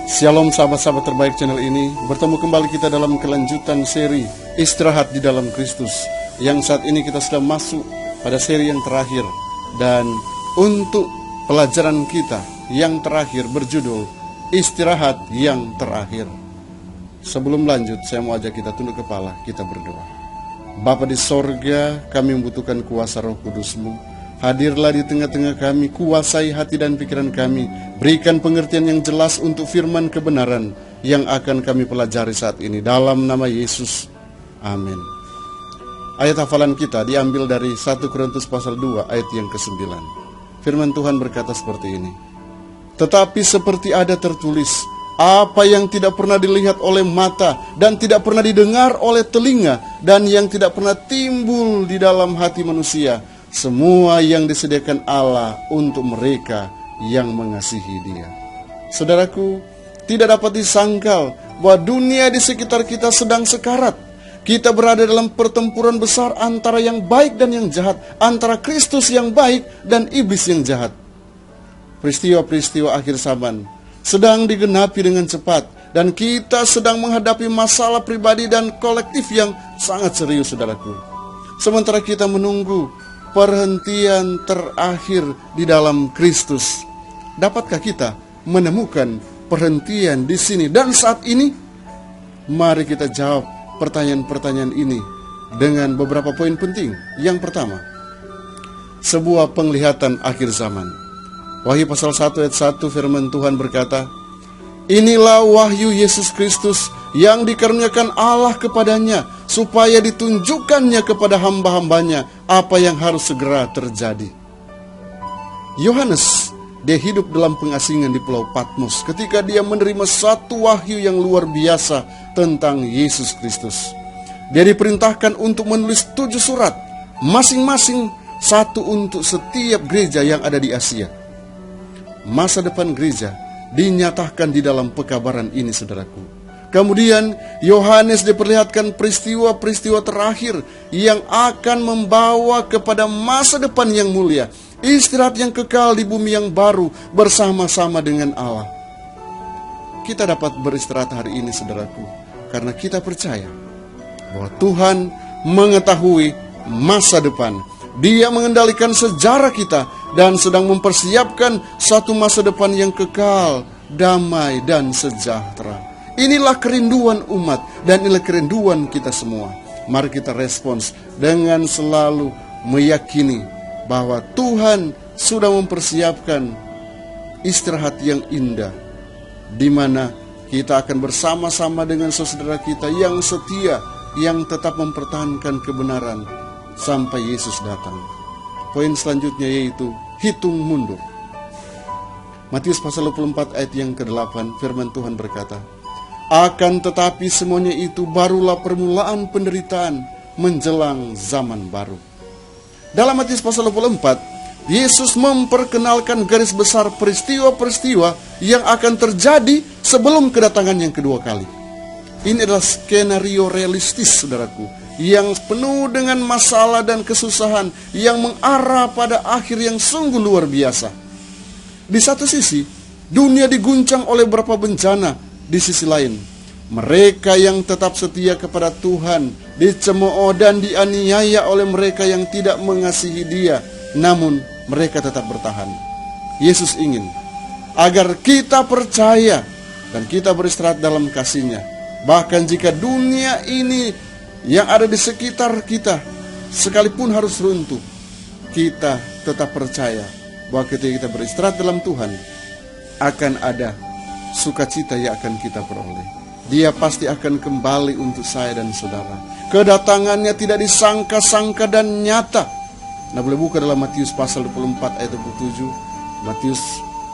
Shalom sahabat-sahabat terbaik channel ini. Bertemu kembali kita dalam kelanjutan seri Istirahat di dalam Kristus, yang saat ini kita sudah masuk pada seri yang terakhir. Dan untuk pelajaran kita yang terakhir berjudul Istirahat yang Terakhir. Sebelum lanjut, saya mau ajak kita tunduk kepala, kita berdoa. Bapa di sorga, kami membutuhkan kuasa Roh Kudus-Mu. Hadirlah di tengah-tengah kami, kuasai hati dan pikiran kami. Berikan pengertian yang jelas untuk firman kebenaran yang akan kami pelajari saat ini. Dalam nama Yesus, amin. Ayat hafalan kita diambil dari 1 Korintus pasal 2 ayat yang ke-9. Firman Tuhan berkata seperti ini. Tetapi seperti ada tertulis, apa yang tidak pernah dilihat oleh mata dan tidak pernah didengar oleh telinga dan yang tidak pernah timbul di dalam hati manusia, semua yang disediakan Allah untuk mereka yang mengasihi Dia. Saudaraku, tidak dapat disangkal bahwa dunia di sekitar kita sedang sekarat. Kita berada dalam pertempuran besar antara yang baik dan yang jahat, antara Kristus yang baik dan iblis yang jahat. Peristiwa-peristiwa akhir zaman sedang digenapi dengan cepat, dan kita sedang menghadapi masalah pribadi dan kolektif yang sangat serius, saudaraku. Sementara kita menunggu perhentian terakhir di dalam Kristus, dapatkah kita menemukan perhentian di sini dan saat ini? Mari kita jawab pertanyaan-pertanyaan ini dengan beberapa poin penting. Yang pertama, sebuah penglihatan akhir zaman. Wahyu pasal 1 ayat 1 firman Tuhan berkata, inilah wahyu Yesus Kristus yang dikaruniakan Allah kepadanya, supaya ditunjukkannya kepada hamba-hambanya apa yang harus segera terjadi. Yohanes, dia hidup dalam pengasingan di Pulau Patmos ketika dia menerima satu wahyu yang luar biasa tentang Yesus Kristus. Dia diperintahkan untuk menulis 7 surat, masing-masing satu untuk setiap gereja yang ada di Asia. Masa depan gereja dinyatakan di dalam pekabaran ini, saudaraku. Kemudian Yohanes diperlihatkan peristiwa-peristiwa terakhir yang akan membawa kepada masa depan yang mulia, istirahat yang kekal di bumi yang baru bersama-sama dengan Allah. Kita dapat beristirahat hari ini, saudaraku, karena kita percaya bahwa Tuhan mengetahui masa depan. Dia mengendalikan sejarah kita dan sedang mempersiapkan satu masa depan yang kekal, damai dan sejahtera. Inilah kerinduan umat dan inilah kerinduan kita semua. Mari kita respons dengan selalu meyakini bahwa Tuhan sudah mempersiapkan istirahat yang indah, di mana kita akan bersama-sama dengan saudara kita yang setia, yang tetap mempertahankan kebenaran sampai Yesus datang. Poin selanjutnya yaitu hitung mundur. Matius pasal 24 ayat yang ke-8 firman Tuhan berkata, akan tetapi semuanya itu barulah permulaan penderitaan menjelang zaman baru. Dalam Matius pasal 24, Yesus memperkenalkan garis besar peristiwa-peristiwa yang akan terjadi sebelum kedatangan yang kedua kali. Ini adalah skenario realistis, saudaraku, yang penuh dengan masalah dan kesusahan, yang mengarah pada akhir yang sungguh luar biasa. Di satu sisi, dunia diguncang oleh beberapa bencana. Di sisi lain, mereka yang tetap setia kepada Tuhan dicemooh dan dianiaya oleh mereka yang tidak mengasihi Dia, namun mereka tetap bertahan. Yesus ingin agar kita percaya dan kita beristirahat dalam kasih-Nya. Bahkan jika dunia ini yang ada di sekitar kita sekalipun harus runtuh, kita tetap percaya bahwa ketika kita beristirahat dalam Tuhan, akan ada sukacita yang akan kita peroleh. Dia pasti akan kembali untuk saya dan saudara. Kedatangannya tidak disangka-sangka dan nyata. Nah, boleh buka dalam Matius pasal 24 ayat 27, Matius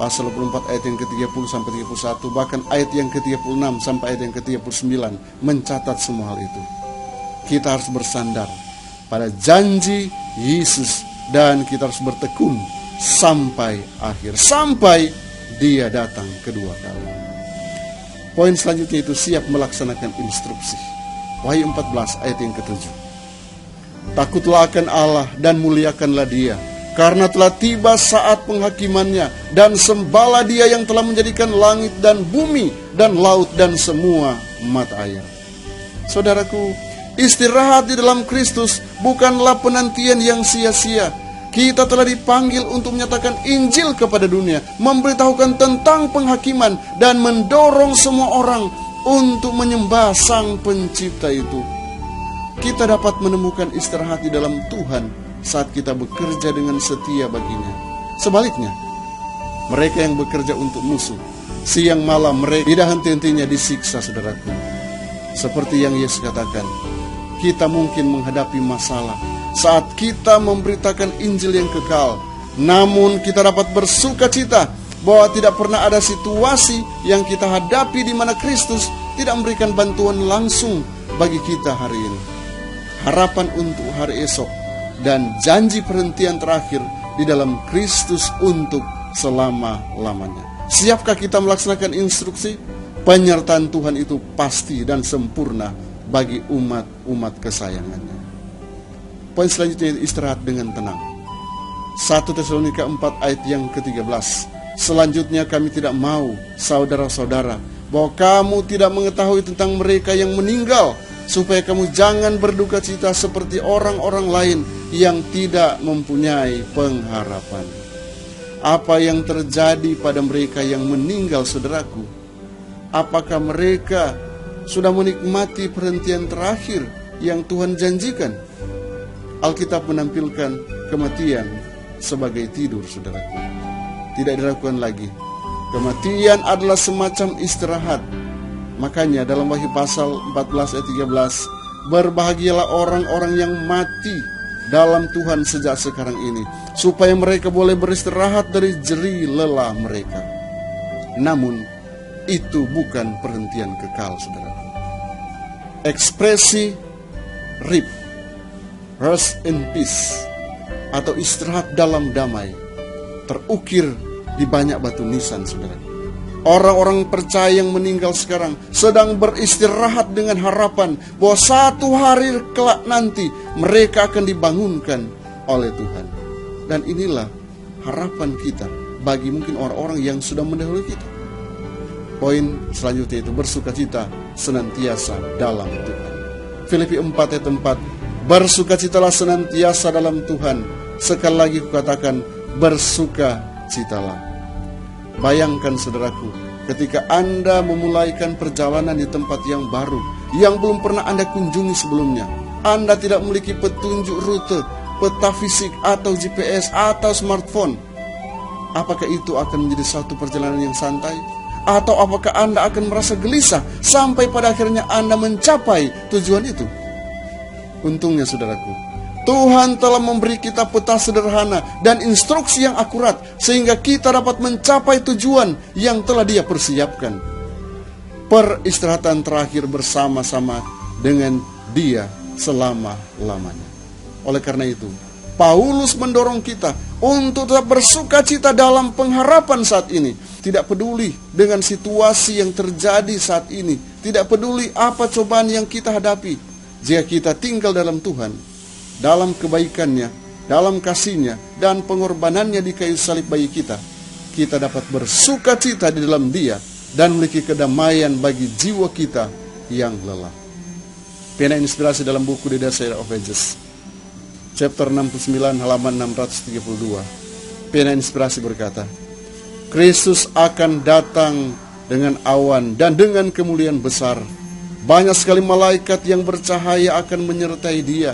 pasal 24 ayat yang ke-30 sampai 31, bahkan ayat yang ke-36 sampai ayat yang ke-39 mencatat semua hal itu. Kita harus bersandar pada janji Yesus dan kita harus bertekun sampai akhir, sampai Dia datang kedua kali. Poin selanjutnya itu siap melaksanakan instruksi. Wahyu 14 ayat yang ke-7. Takutlah akan Allah dan muliakanlah Dia, karena telah tiba saat penghakimannya, dan sembahlah Dia yang telah menjadikan langit dan bumi dan laut dan semua mata air. Saudaraku, istirahat di dalam Kristus bukanlah penantian yang sia-sia. Kita telah dipanggil untuk menyatakan Injil kepada dunia, memberitahukan tentang penghakiman, dan mendorong semua orang untuk menyembah Sang Pencipta itu. Kita dapat menemukan istirahat di dalam Tuhan saat kita bekerja dengan setia baginya. Sebaliknya, mereka yang bekerja untuk musuh, siang malam mereka tidak henti-hentinya disiksa, saudaraku. Seperti yang Yesus katakan, kita mungkin menghadapi masalah saat kita memberitakan Injil yang kekal. Namun kita dapat bersuka cita bahwa tidak pernah ada situasi yang kita hadapi di mana Kristus tidak memberikan bantuan langsung bagi kita hari ini. Harapan untuk hari esok dan janji perhentian terakhir di dalam Kristus untuk selama-lamanya. Siapkah kita melaksanakan instruksi? Penyertaan Tuhan itu pasti dan sempurna bagi umat-umat kesayangannya. Poin selanjutnya, istirahat dengan tenang. 1 Tesalonika 4 ayat yang ke-13. Selanjutnya kami tidak mau, saudara-saudara, bahwa kamu tidak mengetahui tentang mereka yang meninggal, supaya kamu jangan berduka cita seperti orang-orang lain yang tidak mempunyai pengharapan. Apa yang terjadi pada mereka yang meninggal, saudaraku? Apakah mereka sudah menikmati perhentian terakhir yang Tuhan janjikan? Alkitab menampilkan kematian sebagai tidur, saudaraku. Tidak diragukan lagi. Kematian adalah semacam istirahat. Makanya dalam Wahyu pasal 14 ayat 13, berbahagialah orang-orang yang mati dalam Tuhan sejak sekarang ini, supaya mereka boleh beristirahat dari jerih lelah mereka. Namun itu bukan perhentian kekal, saudara. Ekspresi RIP, rest in peace, atau istirahat dalam damai, terukir di banyak batu nisan, saudara. Orang-orang percaya yang meninggal sekarang sedang beristirahat dengan harapan bahwa satu hari kelak nanti mereka akan dibangunkan oleh Tuhan. Dan inilah harapan kita bagi mungkin orang-orang yang sudah mendahului kita. Poin selanjutnya itu bersukacita senantiasa dalam Tuhan. Filipi 4 ayat 4, bersukacitalah senantiasa dalam Tuhan. Sekali lagi kukatakan, bersukacitalah. Bayangkan, saudaraku, ketika Anda memulaikan perjalanan di tempat yang baru, yang belum pernah Anda kunjungi sebelumnya. Anda tidak memiliki petunjuk rute, peta fisik, atau GPS, atau smartphone. Apakah itu akan menjadi satu perjalanan yang santai? Atau apakah Anda akan merasa gelisah sampai pada akhirnya Anda mencapai tujuan itu? Untungnya, saudaraku, Tuhan telah memberi kita peta sederhana dan instruksi yang akurat, sehingga kita dapat mencapai tujuan yang telah Dia persiapkan. Peristirahatan terakhir bersama-sama dengan Dia selama-lamanya. Oleh karena itu, Paulus mendorong kita untuk tetap bersukacita dalam pengharapan saat ini. Tidak peduli dengan situasi yang terjadi saat ini, tidak peduli apa cobaan yang kita hadapi. Jika kita tinggal dalam Tuhan, dalam kebaikannya, dalam kasihnya, dan pengorbanannya di kayu salib bagi kita, kita dapat bersukacita di dalam Dia dan memiliki kedamaian bagi jiwa kita yang lelah. Pena inspirasi dalam buku The Desire of Ages, chapter 69 halaman 632. Pena inspirasi berkata, Kristus akan datang dengan awan dan dengan kemuliaan besar. Banyak sekali malaikat yang bercahaya akan menyertai Dia.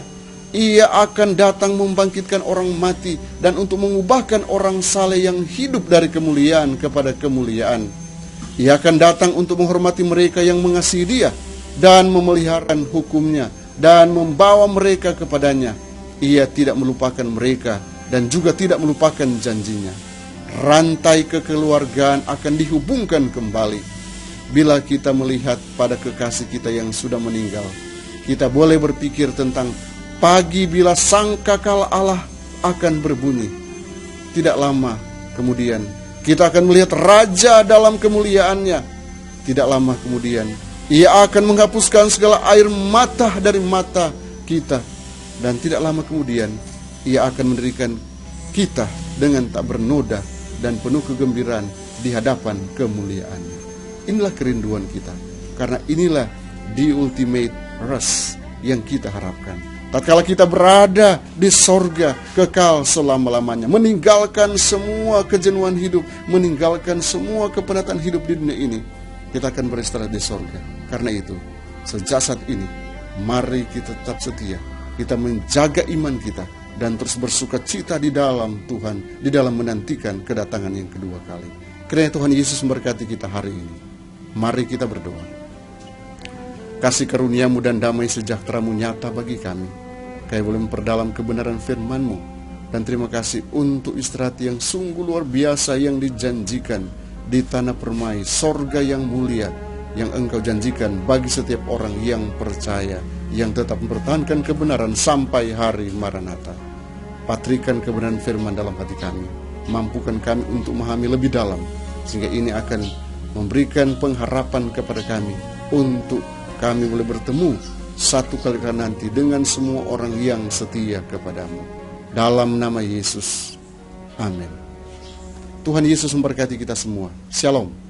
Ia akan datang membangkitkan orang mati dan untuk mengubahkan orang saleh yang hidup dari kemuliaan kepada kemuliaan. Ia akan datang untuk menghormati mereka yang mengasihi Dia dan memelihara hukum-Nya dan membawa mereka kepadanya. Ia tidak melupakan mereka dan juga tidak melupakan janjinya. Rantai kekeluargaan akan dihubungkan kembali. Bila kita melihat pada kekasih kita yang sudah meninggal, kita boleh berpikir tentang pagi bila sangkakala Allah akan berbunyi. Tidak lama kemudian kita akan melihat Raja dalam kemuliaannya. Tidak lama kemudian Ia akan menghapuskan segala air mata dari mata kita. Dan tidak lama kemudian Ia akan mendirikan kita dengan tak bernoda dan penuh kegembiraan di hadapan kemuliaan-Nya. Inilah kerinduan kita, karena inilah the ultimate rest yang kita harapkan. Tatkala kita berada di sorga kekal selama-lamanya, meninggalkan semua kejenuhan hidup, meninggalkan semua kepenatan hidup di dunia ini, kita akan beristirahat di sorga. Karena itu, sejak saat ini, mari kita tetap setia, kita menjaga iman kita, dan terus bersuka cita di dalam Tuhan, di dalam menantikan kedatangan yang kedua kali. Kiranya Tuhan Yesus memberkati kita hari ini. Mari kita berdoa. Kasih karunia-Mu dan damai sejahtera-Mu nyata bagi kami. Kami boleh memperdalam kebenaran firman-Mu. Dan terima kasih untuk istirahat yang sungguh luar biasa yang dijanjikan di tanah permai, sorga yang mulia, yang Engkau janjikan bagi setiap orang yang percaya, yang tetap mempertahankan kebenaran sampai hari Maranatha. Patrikan kebenaran firman dalam hati kami. Mampukan kami untuk memahami lebih dalam, sehingga ini akan memberikan pengharapan kepada kami untuk kami boleh bertemu satu kali nanti dengan semua orang yang setia kepadamu. Dalam nama Yesus. Amin. Tuhan Yesus memberkati kita semua. Shalom.